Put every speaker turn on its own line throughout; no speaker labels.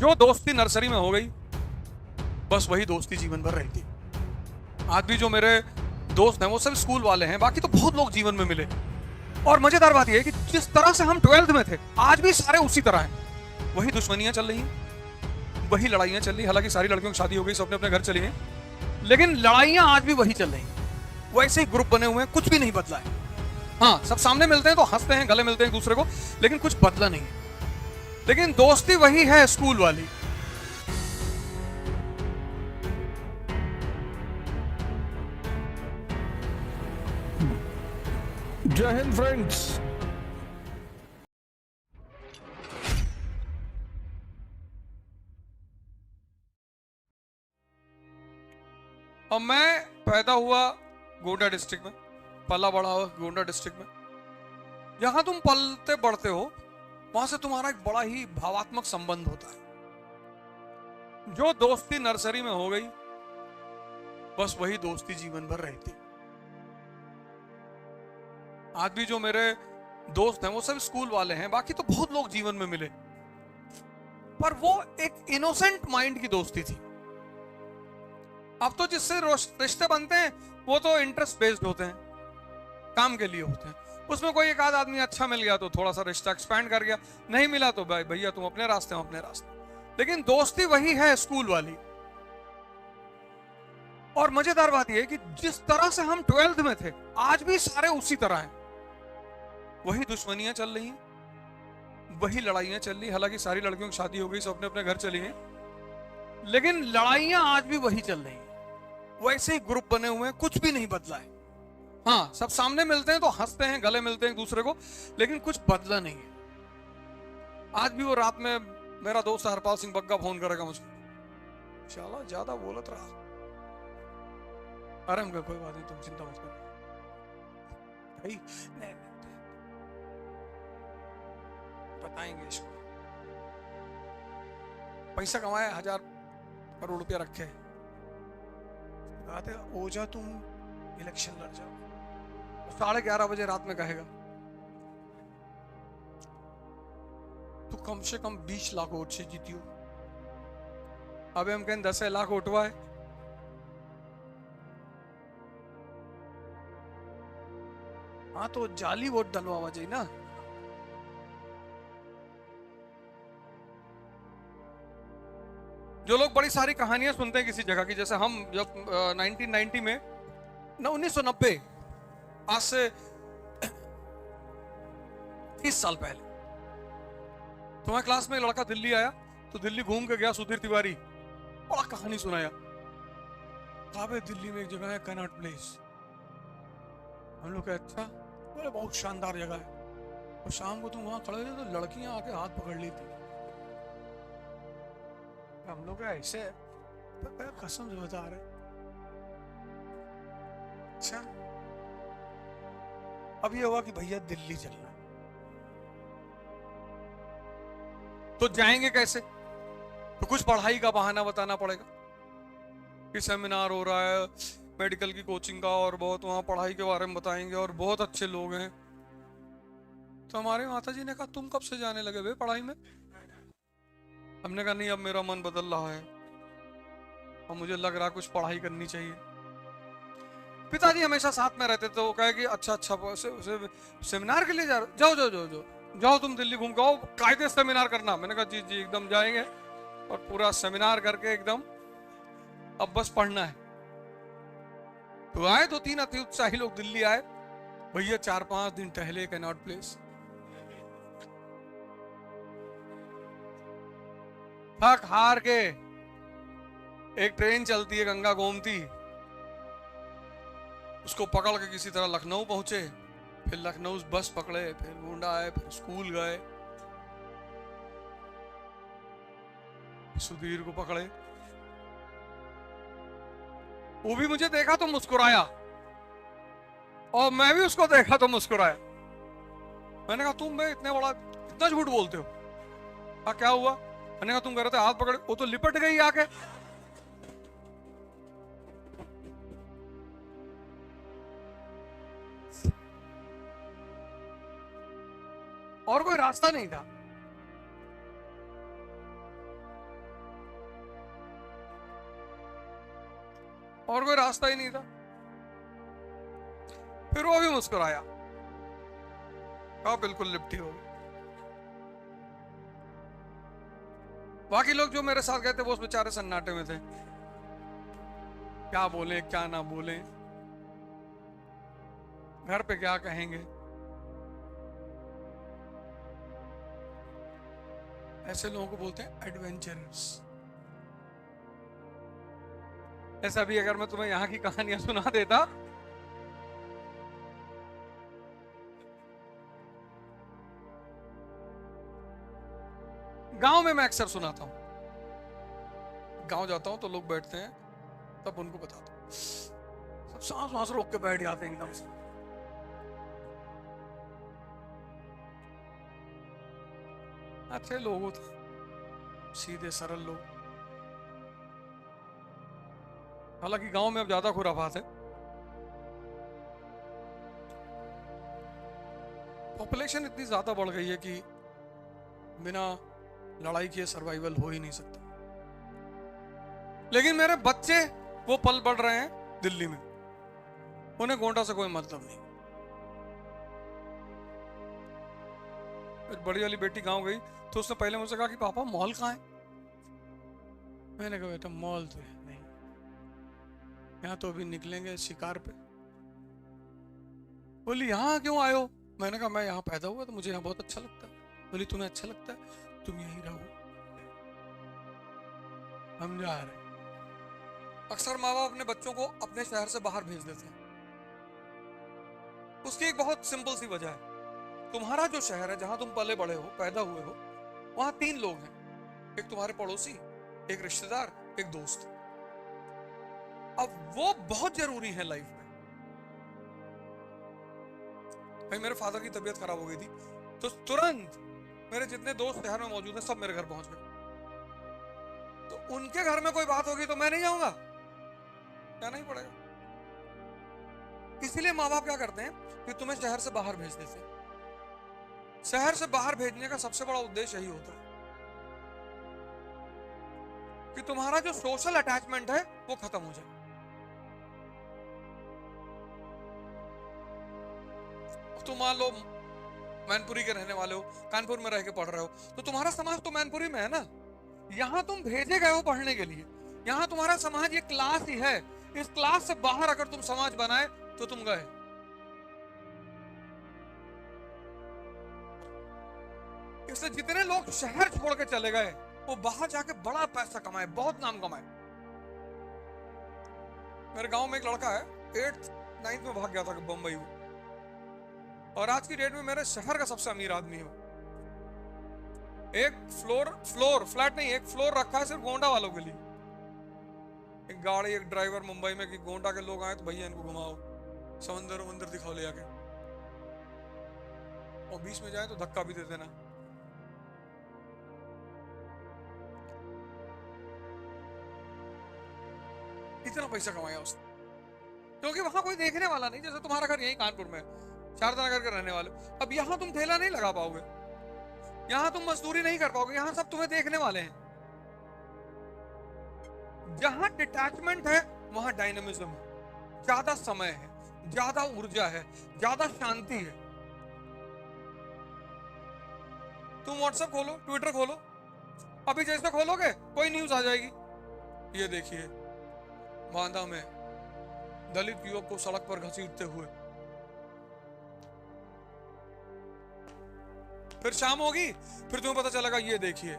जो दोस्ती नर्सरी में हो गई बस वही दोस्ती जीवन भर रहती। आज भी जो मेरे दोस्त हैं वो सब स्कूल वाले हैं, बाकी तो बहुत लोग जीवन में मिले। और मजेदार बात यह है कि जिस तरह से हम 12th में थे आज भी सारे उसी तरह हैं। वही दुश्मनियां चल रही हैं, वही लड़ाइयां चल रही। हालांकि सारी लड़कियों की शादी हो गई, सब अपने अपने घर चली गए, लेकिन लड़ाइयां आज भी वही चल रही हैं। वैसे ही ग्रुप बने हुए हैं, कुछ भी नहीं बदला है। हाँ, सब सामने मिलते हैं तो हंसते हैं, गले मिलते हैं एक दूसरे को, लेकिन कुछ बदला नहीं है। लेकिन दोस्ती वही है स्कूल वाली।
जय हिंद फ्रेंड्स।
और मैं पैदा हुआ गोंडा डिस्ट्रिक्ट में, पला बड़ा हुआ गोंडा डिस्ट्रिक्ट में। जहां तुम पलते बढ़ते हो वहां से तुम्हारा एक बड़ा ही भावात्मक संबंध होता है। जो दोस्ती नर्सरी में हो गई बस वही दोस्ती जीवन भर रहती। आज भी जो मेरे दोस्त हैं वो सब स्कूल वाले हैं, बाकी तो बहुत लोग जीवन में मिले, पर वो एक इनोसेंट माइंड की दोस्ती थी। अब तो जिससे रिश्ते बनते हैं वो तो इंटरेस्ट बेस्ड होते हैं, काम के लिए होते हैं। उसमें कोई एक आध आदमी अच्छा मिल गया तो थोड़ा सा रिश्ता एक्सपैंड कर गया, नहीं मिला तो भाई भैया तुम अपने रास्ते, हम अपने रास्ते। लेकिन दोस्ती वही है स्कूल वाली। और मजेदार बात यह है कि जिस तरह से हम 12th में थे आज भी सारे उसी तरह हैं। वही दुश्मनियां चल रही हैं, वही लड़ाइयां चल रही। हालांकि सारी लड़कियों की शादी हो गई, सब अपने अपने घर चली गए, लेकिन लड़ाइयां आज भी वही चल रही हैं। वैसे ही ग्रुप बने हुए हैं, कुछ भी नहीं बदला है। हाँ, सब सामने मिलते हैं तो हंसते हैं, गले मिलते हैं एक दूसरे को, लेकिन कुछ बदला नहीं है। आज भी वो रात में मेरा दोस्त हरपाल सिंह बग्गा फोन करेगा मुझको, शाला ज्यादा बोलत रहा। अरे हमको कोई बात नहीं, तुम चिंता मत करो भाई, नहीं बताएंगे इसको। पैसा कमाया, 1000 करोड़ रुपया रखे, कहते ओझा तुम इलेक्शन लड़ जाओ। 11:30 बजे रात में कहेगा तू कम से कम 20 लाख वोट से जीती हो। अबे हम कहें 10 लाख वोटवा है। हाँ तो जाली वोट डलवा चाहिए ना। जो लोग बड़ी सारी कहानियां सुनते हैं किसी जगह की, जैसे हम जब 1990 में 1990, आज से 30 साल पहले, तुम्हारे क्लास में एक लड़का दिल्ली आया तो दिल्ली घूम के गया, सुधीर तिवारी, बड़ा कहानी सुनाया। कहा दिल्ली में एक जगह है कैनॉट प्लेस। हम लोग अच्छा, बोले बहुत शानदार जगह है। और शाम को तुम वहां खड़े थे तो लड़कियां आके हाथ पकड़ लेती। हम लोग ऐसे कसम से बता रहे। अच्छा, अब ये हुआ कि भैया दिल्ली चलना, तो जाएंगे कैसे? तो कुछ पढ़ाई का बहाना बताना पड़ेगा कि सेमिनार हो रहा है मेडिकल की कोचिंग का, और बहुत वहां पढ़ाई के बारे में बताएंगे और बहुत अच्छे लोग हैं। तो हमारे माता जी ने कहा तुम कब से जाने लगे भाई पढ़ाई में? हमने कहा नहीं, अब मेरा मन बदल रहा है और मुझे लग रहा कुछ पढ़ाई करनी चाहिए। पिताजी हमेशा साथ में रहते, तो वो कहे कि अच्छा सेमिनार के लिए जाओ जाओ जाओ जाओ जाओ जाओ तुम दिल्ली घूम के आओ, कायदे से सेमिनार करना। मैंने कहा जी जी एकदम जाएंगे, और पूरा सेमिनार करके एकदम अब बस पढ़ना है। तो आए 2-3 अति उत्साही लोग दिल्ली आए। भैया 4-5 दिन टहले कैनॉट प्लेस, थक हार के एक ट्रेन चलती है गंगा गोमती, उसको पकड़ के किसी तरह लखनऊ पहुंचे, फिर लखनऊ बस पकड़े, फिर गोंडा आए, फिर स्कूल गए, सुधीर को पकड़े। वो भी मुझे देखा तो मुस्कुराया और मैं भी उसको देखा तो मुस्कुराया। मैंने कहा तुम इतने बड़ा इतना झूठ बोलते हो? क्या हुआ? मैंने कहा तुम कह रहे थे हाथ पकड़े, वो तो लिपट गई आके। और कोई रास्ता नहीं था। और कोई रास्ता ही नहीं था। फिर वो भी मुस्कुराया, कहा बिल्कुल लिपटी हो गई। बाकी लोग जो मेरे साथ गए थे वो उस बेचारे सन्नाटे में थे, क्या बोले क्या ना बोले, घर पे क्या कहेंगे। ऐसे लोगों को बोलते हैं एडवेंचरर्स। ऐसा भी अगर मैं तुम्हें यहाँ की कहानियां सुना देता, गांव में मैं अक्सर सुनाता हूं, गांव जाता हूं तो लोग बैठते हैं, तब उनको बताता हूं, सब सांस वांस रोक के बैठ जाते हैं एकदम से। अच्छे लोग होते, सीधे सरल लोग। हालांकि गांव में अब ज्यादा खुराफात है, पॉपुलेशन इतनी ज्यादा बढ़ गई है कि बिना लड़ाई किए सर्वाइवल हो ही नहीं सकता। लेकिन मेरे बच्चे वो पल बढ़ रहे हैं दिल्ली में, उन्हें गोंडा से कोई मतलब नहीं। बड़ी वाली बेटी गांव गई तो उसने पहले मुझसे कहा कि पापा मॉल कहाँ है। मैंने कहा बेटा मॉल तो है नहीं, यहाँ तो अभी निकलेंगे शिकार पे। बोली यहाँ क्यों आए हो? मैंने कहा मैं यहाँ पैदा हुआ तो मुझे यहाँ बहुत अच्छा लगता है। बोली तुम्हें अच्छा लगता है, तुम यहीं रहो, हम जा रहे हैं। अक्सर माँ बाप अपने बच्चों को अपने शहर से बाहर भेज देते हैं। उसकी एक बहुत सिंपल सी वजह है, तुम्हारा जो शहर है जहां तुम पले बड़े हो, पैदा हुए हो, वहां 3 लोग हैं, एक तुम्हारे पड़ोसी, एक रिश्तेदार, एक दोस्त। अब वो बहुत जरूरी है लाइफ में। भाई मेरे फादर की तबीयत खराब हो गई थी तो तुरंत मेरे जितने दोस्त शहर में मौजूद हैं सब मेरे घर पहुंच गए। तो उनके घर में कोई बात होगी तो मैं नहीं जाऊंगा, जाना ही पड़ेगा। इसीलिए माँ बाप क्या करते हैं कि तुम्हें शहर से बाहर भेज देते हैं। शहर से बाहर भेजने का सबसे बड़ा उद्देश्य यही होता है कि तुम्हारा जो सोशल अटैचमेंट है वो खत्म हो जाए। तुम मान लो मैनपुरी के रहने वाले हो, कानपुर में रह के पढ़ रहे हो, तो तुम्हारा समाज तो मैनपुरी में है ना। यहां तुम भेजे गए हो पढ़ने के लिए, यहां तुम्हारा समाज ये क्लास ही है। इस क्लास से बाहर अगर तुम समाज बनाए तो तुम गए। इसलिए जितने लोग शहर छोड़ के चले गए वो बाहर जाके बड़ा पैसा कमाए, बहुत नाम कमाए। मेरे गांव में एक लड़का है, 8th 9th में भाग गया था बंबई में, और आज की डेट में मेरे शहर का सबसे अमीर आदमी है। एक फ्लैट नहीं, एक फ्लोर रखा है सिर्फ गोंडा वालों के लिए। एक गाड़ी, एक ड्राइवर मुंबई में कि गोंडा के लोग आए तो भैया इनको घुमाओ, समंदर वंदर दिखाओ ले आके, और बीच में जाए तो धक्का भी दे देना। इतना पैसा कमाया उसने, क्योंकि वहां कोई देखने वाला नहीं। जैसे तुम्हारा घर यही कानपुर में, शारदा नगर के रहने वाले, अब यहां तुम ठेला नहीं लगा पाओगे, यहां तुम मजदूरी नहीं कर पाओगे, यहां सब तुम्हें देखने वाले हैं। जहां डिटैचमेंट है वहां डायनेमिज्म है, ज्यादा समय है, ज्यादा ऊर्जा है, ज्यादा शांति है। तुम व्हाट्सएप खोलो, ट्विटर खोलो, अभी जैसे खोलोगे कोई न्यूज आ जाएगी, ये देखिए बांदा में दलित युवक को सड़क पर घसीटते हुए। फिर शाम होगी, फिर तुम्हें पता चलेगा ये देखिए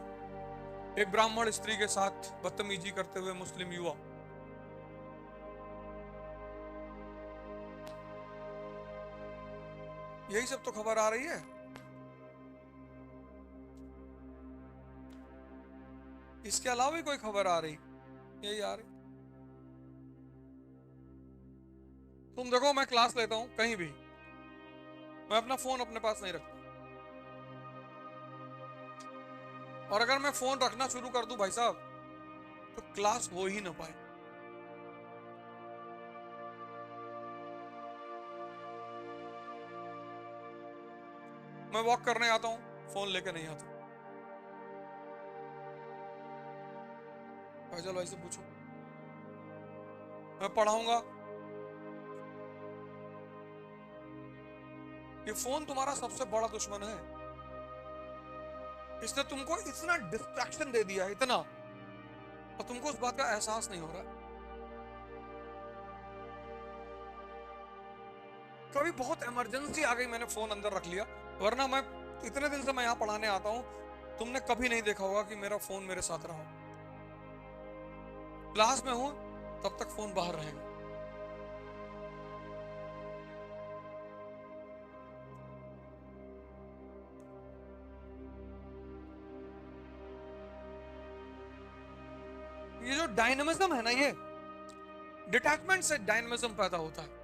एक ब्राह्मण स्त्री के साथ बदतमीजी करते हुए मुस्लिम युवा। यही सब तो खबर आ रही है। इसके अलावा भी कोई खबर आ रही? यही आ रही। तुम देखो मैं क्लास लेता हूं कहीं भी, मैं अपना फोन अपने पास नहीं रखता, और अगर मैं फोन रखना शुरू कर दूं भाई साहब तो क्लास हो ही ना पाए। मैं वॉक करने आता हूं, फोन लेके नहीं आता। फैजल भाई से पूछो, मैं पढ़ाऊंगा। ये फोन तुम्हारा सबसे बड़ा दुश्मन है। इसने तुमको इतना डिस्ट्रैक्शन दे दिया, इतना, और तुमको उस बात का एहसास नहीं हो रहा। कभी बहुत इमरजेंसी आ गई, मैंने फोन अंदर रख लिया, वरना मैं इतने दिन से मैं यहां पढ़ाने आता हूं, तुमने कभी नहीं देखा होगा कि मेरा फोन मेरे साथ रहा। क्लास में हूं तब तक फोन बाहर रहेगा। ये जो डायनेमिज्म है ना, ये डिटैचमेंट से डायनेमिज्म पैदा होता है।